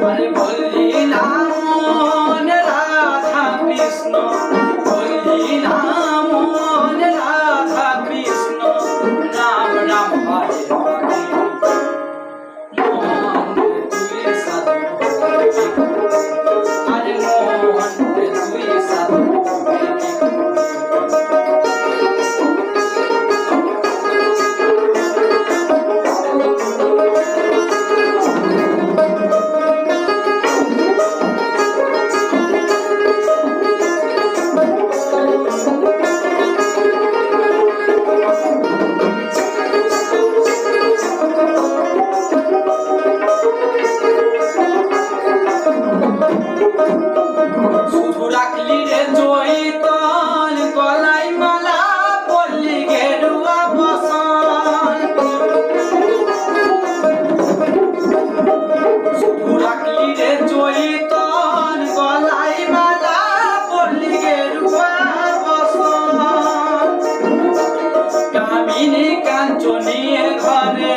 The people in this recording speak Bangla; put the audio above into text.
আরে বললি না মন রাধা কৃষ্ণ, বললি না মন রাধা কৃষ্ণ, নাম নাম হরে হরে। মন তুই সাধু আরে মন তুই সাধু শুধু রাখলি রে জয়িতন গলায় মালা পড়লি গেরুয়া বসন, শুধু রাখলি রে জয়িতন গলায় মালা পড়লি গেরুয়া বসন, কামিনী কাঞ্চনী ঘরে